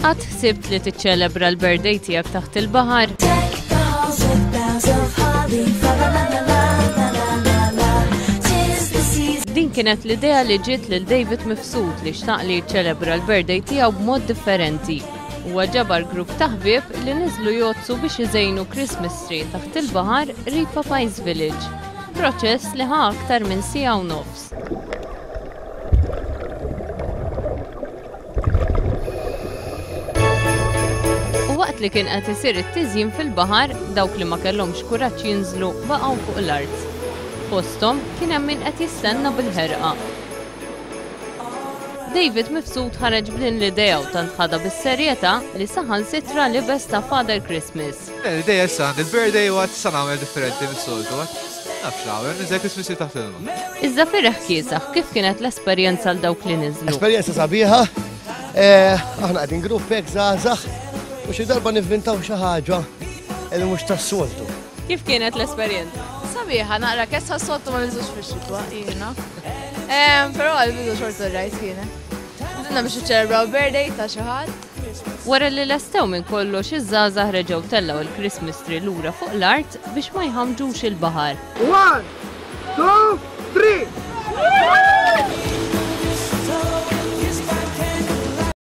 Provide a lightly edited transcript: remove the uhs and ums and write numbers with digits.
Qatt ħsibt li tiċċelebra l-birthday tiegħek taħt il-baħar? Din kienet l-idea li ġiet lil David Mifsud li xtaq li jiċċelebra l-birthday tiegħu b'mod differenti. Huwa ġabar grupp ta' ħbieb li niżlu jozzu biex iżejnu Christmas tree taħt il-baħar qrib Papay's Village. Proċess li ħa aktar minn siegħa u nofs. Waqt li kien qed isir it-tiżjien fil-baħar, dawk li ma kellhomx kuraġġ jinżlu baqgħu fuq l-art. Fosthom kien hemm min qed jistenna bil-ħerqa. David Mifsud ħareġ b'din l-idea u tant ħadha bis-serjetà li saħansitra libes ta' Father Christmas. L-idea issa il-birthday huwa tista' nagħmel differenti mis-soltu. Nafx nagħmel, niżel Christmas taħt ilma. Iżda firreħ kiesaħ kif kienet l-esperjenza għal dawk li niżlu. Esperjenza sabiħa, aħna qegħdin grupp hekk żgħażagħ u xi darba nivvintaw xi ħaġa li mhux tas-soltu. Kif kienet l-esperjenza? Sabiħa, naqra kessa s-soltu ma nżux fix-xitwa, jiena. Però għal-bidu xorta rajt kienet. Dinna biex iċċelebraw birthday ta' xi ħadd. Wara li lestew minn kollox iż-żgħażagħ reġgħu tellaw il-Christmas tree lura fuq l-art biex ma jħammġux il-baħar. 1, 2, 3!